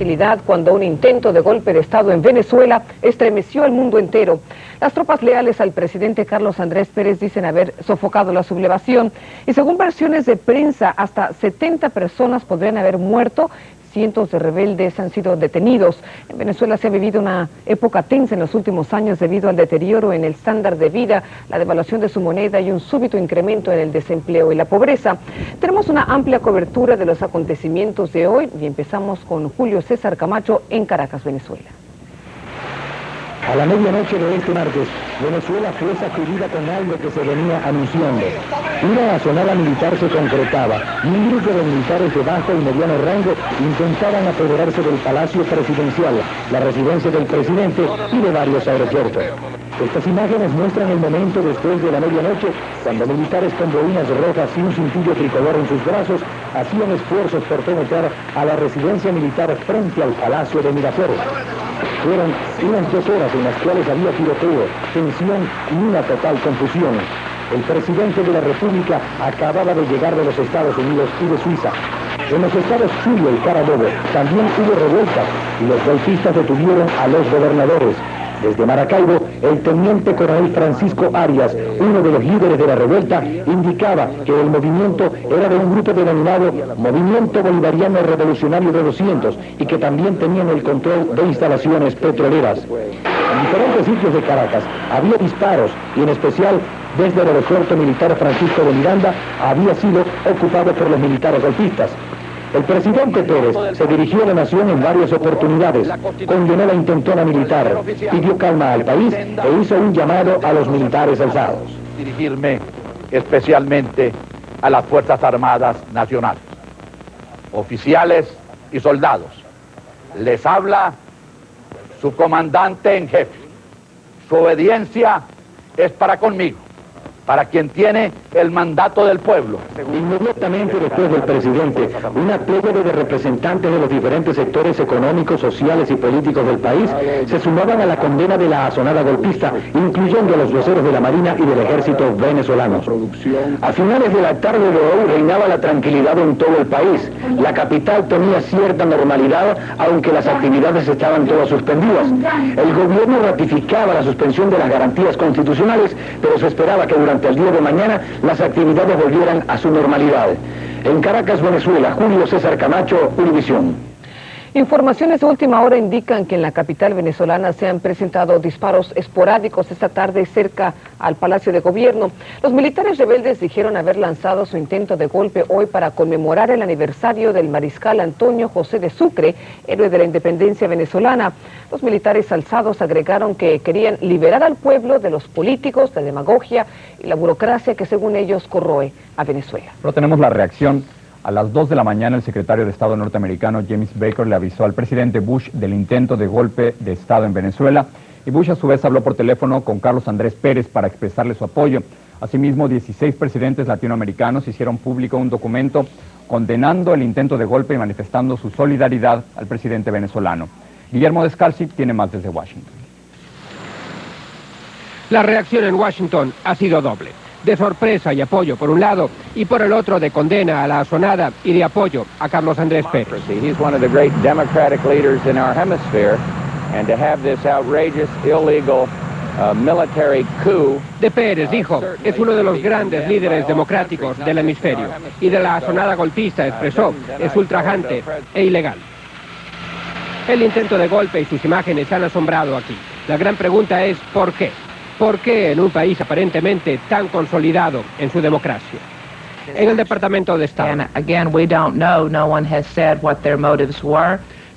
fragilidad cuando un intento de golpe de Estado en Venezuela estremeció al mundo entero. Las tropas leales al presidente Carlos Andrés Pérez dicen haber sofocado la sublevación y según versiones de prensa, hasta 70 personas podrían haber muerto. Cientos de rebeldes han sido detenidos. En Venezuela se ha vivido una época tensa en los últimos años debido al deterioro en el estándar de vida, la devaluación de su moneda y un súbito incremento en el desempleo y la pobreza. Tenemos una amplia cobertura de los acontecimientos de hoy y empezamos con Julio César Camacho en Caracas, Venezuela. A la medianoche de este martes, Venezuela fue sacudida con algo que se venía anunciando. Una asonada militar se concretaba y un grupo de militares de bajo y mediano rango intentaban apoderarse del Palacio Presidencial, la residencia del presidente y de varios aeropuertos. Estas imágenes muestran el momento después de la medianoche, cuando militares con boinas rojas y un cintillo tricolor en sus brazos hacían esfuerzos por penetrar a la residencia militar frente al Palacio de Miraflores. Fueron unas 2 horas en las cuales había tiroteo, tensión y una total confusión. El presidente de la República acababa de llegar de los Estados Unidos y de Suiza. En los estados Zulia y Carabobo también hubo revueltas y los golpistas detuvieron a los gobernadores. Desde Maracaibo, el teniente coronel Francisco Arias, uno de los líderes de la revuelta, indicaba que el movimiento era de un grupo denominado Movimiento Bolivariano Revolucionario de 200 y que también tenían el control de instalaciones petroleras. En diferentes sitios de Caracas había disparos y en especial desde el aeropuerto militar Francisco de Miranda había sido ocupado por los militares golpistas. El presidente Pérez se dirigió a la nación en varias oportunidades, condenó la intentona militar, pidió calma al país e hizo un llamado a los militares alzados. Dirigirme especialmente a las Fuerzas Armadas Nacionales, oficiales y soldados. Les habla su comandante en jefe. Su obediencia es para conmigo, para quien tiene el mandato del pueblo. Inmediatamente después del presidente, una pléyade de representantes de los diferentes sectores económicos, sociales y políticos del país se sumaban a la condena de la asonada golpista, incluyendo a los voceros de la Marina y del Ejército venezolano. A finales de la tarde de hoy reinaba la tranquilidad en todo el país. La capital tenía cierta normalidad, aunque las actividades estaban todas suspendidas. El gobierno ratificaba la suspensión de las garantías constitucionales, pero se esperaba que durante el día de mañana las actividades volvieran a su normalidad. En Caracas, Venezuela, Julio César Camacho, Univisión. Informaciones de última hora indican que en la capital venezolana se han presentado disparos esporádicos esta tarde cerca al Palacio de Gobierno. Los militares rebeldes dijeron haber lanzado su intento de golpe hoy para conmemorar el aniversario del mariscal Antonio José de Sucre, héroe de la independencia venezolana. Los militares alzados agregaron que querían liberar al pueblo de los políticos, la demagogia y la burocracia que según ellos corroe a Venezuela. Pero tenemos la reacción. A las 2 de la mañana, el secretario de Estado norteamericano James Baker le avisó al presidente Bush del intento de golpe de Estado en Venezuela y Bush a su vez habló por teléfono con Carlos Andrés Pérez para expresarle su apoyo. Asimismo, 16 presidentes latinoamericanos hicieron público un documento condenando el intento de golpe y manifestando su solidaridad al presidente venezolano. Guillermo Descalzi tiene más desde Washington. La reacción en Washington ha sido doble. De sorpresa y apoyo por un lado, y por el otro de condena a la asonada y de apoyo a Carlos Andrés Pérez. He's one of the great democratic leaders in our hemisphere, and to have this outrageous, illegal military coup. De Pérez dijo, es uno de los grandes líderes democráticos del hemisferio, y de la asonada golpista expresó, es ultrajante e ilegal. El intento de golpe y sus imágenes han asombrado aquí. La gran pregunta es, ¿por qué? ¿Por qué en un país aparentemente tan consolidado en su democracia? En el Departamento de Estado.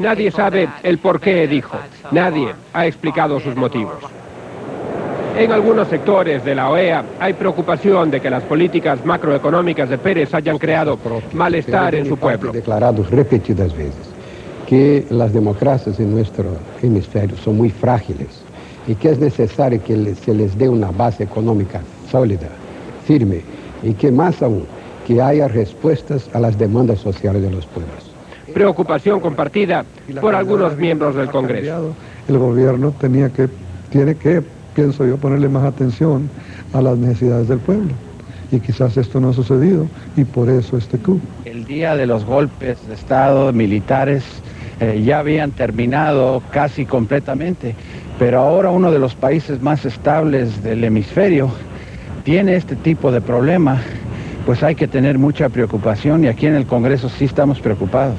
Nadie sabe el por qué dijo. Nadie ha explicado sus motivos. En algunos sectores de la OEA hay preocupación de que las políticas macroeconómicas de Pérez hayan creado malestar en su pueblo. Declarado repetidas veces que las democracias en nuestro hemisferio son muy frágiles y que es necesario que se les dé una base económica sólida, firme, y que más aún, que haya respuestas a las demandas sociales de los pueblos. Preocupación compartida por algunos miembros del Congreso. El gobierno tiene que, pienso yo, ponerle más atención a las necesidades del pueblo. Y quizás esto no ha sucedido, y por eso este coup. El día de los golpes de Estado militares ya habían terminado casi completamente, pero ahora uno de los países más estables del hemisferio tiene este tipo de problema, pues hay que tener mucha preocupación y aquí en el Congreso sí estamos preocupados.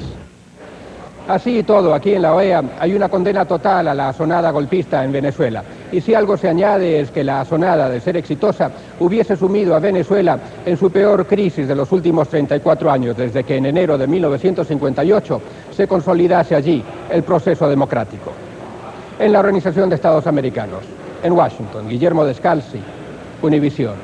Así y todo, aquí en la OEA hay una condena total a la asonada golpista en Venezuela. Y si algo se añade es que la asonada, de ser exitosa, hubiese sumido a Venezuela en su peor crisis de los últimos 34 años, desde que en enero de 1958 se consolidase allí el proceso democrático. En la Organización de Estados Americanos, en Washington, Guillermo Descalzi, Univisión.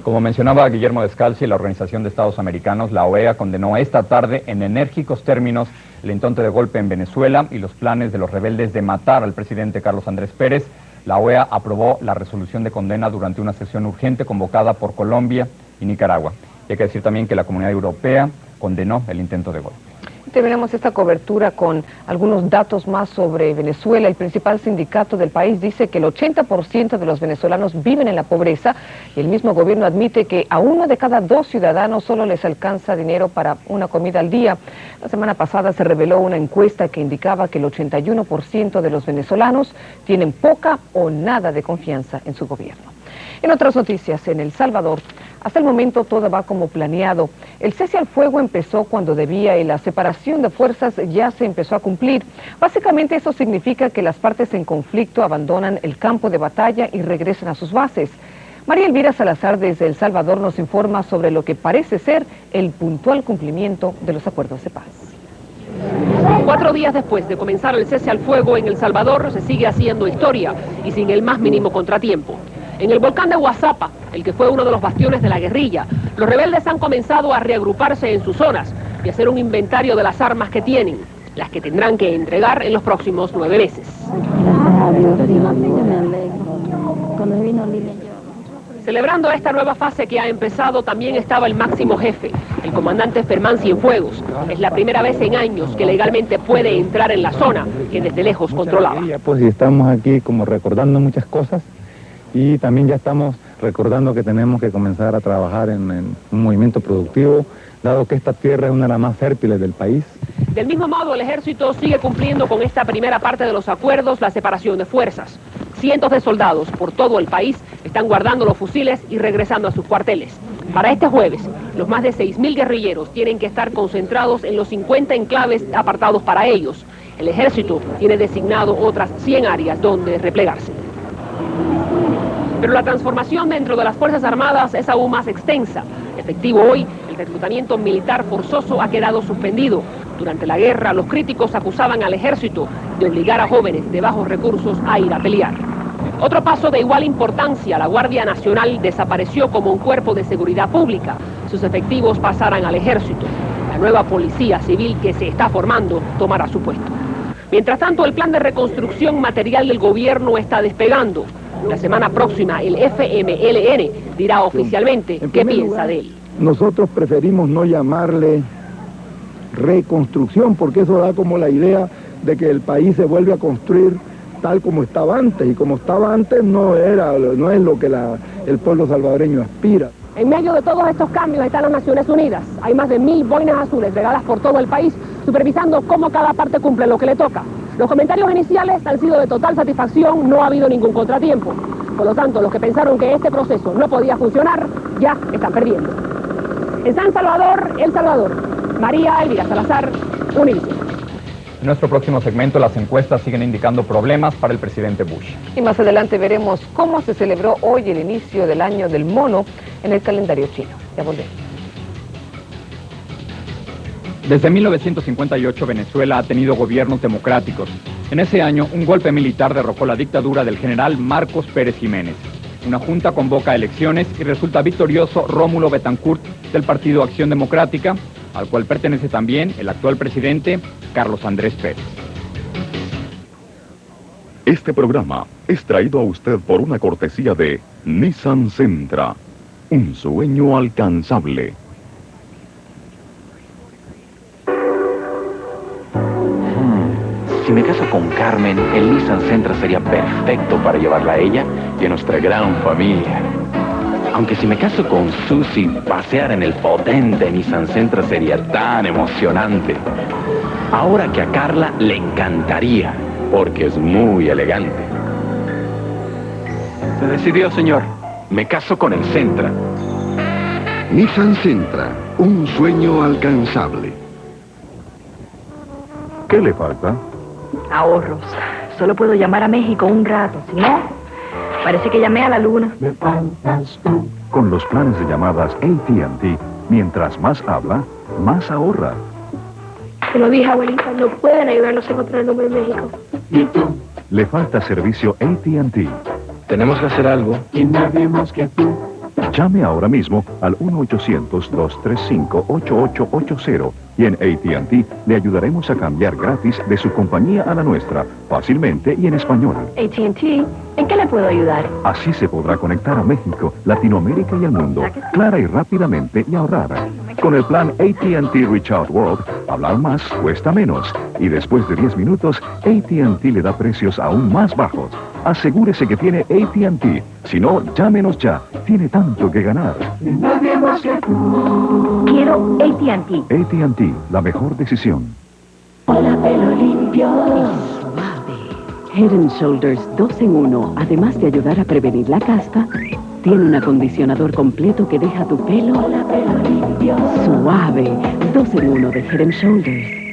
Como mencionaba Guillermo Descalzi, la Organización de Estados Americanos, la OEA, condenó esta tarde en enérgicos términos el intento de golpe en Venezuela y los planes de los rebeldes de matar al presidente Carlos Andrés Pérez. La OEA aprobó la resolución de condena durante una sesión urgente convocada por Colombia y Nicaragua. Y hay que decir también que la Comunidad Europea condenó el intento de golpe. Terminamos esta cobertura con algunos datos más sobre Venezuela. El principal sindicato del país dice que el 80% de los venezolanos viven en la pobreza y el mismo gobierno admite que a 1 de cada 2 ciudadanos solo les alcanza dinero para una comida al día. La semana pasada se reveló una encuesta que indicaba que el 81% de los venezolanos tienen poca o nada de confianza en su gobierno. En otras noticias, en El Salvador, hasta el momento todo va como planeado. El cese al fuego empezó cuando debía y la separación de fuerzas ya se empezó a cumplir. Básicamente eso significa que las partes en conflicto abandonan el campo de batalla y regresan a sus bases. María Elvira Salazar desde El Salvador nos informa sobre lo que parece ser el puntual cumplimiento de los acuerdos de paz. 4 días después de comenzar el cese al fuego en El Salvador se sigue haciendo historia y sin el más mínimo contratiempo. En el volcán de Guazapa, el que fue uno de los bastiones de la guerrilla, los rebeldes han comenzado a reagruparse en sus zonas y hacer un inventario de las armas que tienen, las que tendrán que entregar en los próximos 9 meses. Celebrando esta nueva fase que ha empezado, también estaba el máximo jefe, el comandante Fermán Cienfuegos. Es la primera vez en años que legalmente puede entrar en la zona que desde lejos controlaba. Pues estamos aquí como recordando muchas cosas. Y también ya estamos recordando que tenemos que comenzar a trabajar en un movimiento productivo, dado que esta tierra es una de las más fértiles del país. Del mismo modo, el ejército sigue cumpliendo con esta primera parte de los acuerdos, la separación de fuerzas. Cientos de soldados por todo el país están guardando los fusiles y regresando a sus cuarteles. Para este jueves, los más de 6.000 guerrilleros tienen que estar concentrados en los 50 enclaves apartados para ellos. El ejército tiene designado otras 100 áreas donde replegarse. Pero la transformación dentro de las Fuerzas Armadas es aún más extensa. Efectivo hoy, el reclutamiento militar forzoso ha quedado suspendido. Durante la guerra, los críticos acusaban al ejército de obligar a jóvenes de bajos recursos a ir a pelear. Otro paso de igual importancia, la Guardia Nacional desapareció como un cuerpo de seguridad pública. Sus efectivos pasarán al ejército. La nueva policía civil que se está formando tomará su puesto. Mientras tanto, el plan de reconstrucción material del gobierno está despegando. La semana próxima, el FMLN dirá oficialmente qué piensa de él. Nosotros preferimos no llamarle reconstrucción, porque eso da como la idea de que el país se vuelve a construir tal como estaba antes, y como estaba antes no es lo que el pueblo salvadoreño aspira. En medio de todos estos cambios están las Naciones Unidas. Hay más de 1.000 boinas azules regadas por todo el país, supervisando cómo cada parte cumple lo que le toca. Los comentarios iniciales han sido de total satisfacción, no ha habido ningún contratiempo. Por lo tanto, los que pensaron que este proceso no podía funcionar, ya están perdiendo. En San Salvador, El Salvador, María Elvira Salazar, Univisión. En nuestro próximo segmento, las encuestas siguen indicando problemas para el presidente Bush. Y más adelante veremos cómo se celebró hoy el inicio del año del mono en el calendario chino. Ya volvemos. Desde 1958 Venezuela ha tenido gobiernos democráticos. En ese año, un golpe militar derrocó la dictadura del general Marcos Pérez Jiménez. Una junta convoca elecciones y resulta victorioso Rómulo Betancourt del Partido Acción Democrática, al cual pertenece también el actual presidente Carlos Andrés Pérez. Este programa es traído a usted por una cortesía de Nissan Sentra, un sueño alcanzable. Si me caso con Carmen, el Nissan Sentra sería perfecto para llevarla a ella y a nuestra gran familia. Aunque si me caso con Susie, pasear en el potente Nissan Sentra sería tan emocionante. Ahora que a Carla le encantaría, porque es muy elegante. ¿Se decidió, señor? Me caso con el Sentra. Nissan Sentra, un sueño alcanzable. ¿Qué le falta? Ahorros. Solo puedo llamar a México un rato. Si no, parece que llamé a la luna. Con los planes de llamadas AT&T, mientras más habla, más ahorra. Te lo dije, abuelita, no pueden ayudarnos a encontrar el número de México. Le falta servicio AT&T. Tenemos que hacer algo. Y nadie más que tú. Llame ahora mismo al 1-800-235-8880 y en AT&T le ayudaremos a cambiar gratis de su compañía a la nuestra, fácilmente y en español. AT&T, ¿en qué le puedo ayudar? Así se podrá conectar a México, Latinoamérica y el mundo, clara y rápidamente y ahorrar. Con el plan AT&T Reach Out World, hablar más cuesta menos. Y después de 10 minutos, AT&T le da precios aún más bajos. Asegúrese que tiene AT&T. Si no, llámenos ya. Tiene tanto que ganar. Nadie más que tú. Quiero AT&T. AT&T, la mejor decisión. Hola, pelo limpio y suave. Head & Shoulders 2 en 1, además de ayudar a prevenir la caspa, tiene un acondicionador completo que deja tu pelo, suave. 2 en 1 de Head & Shoulders.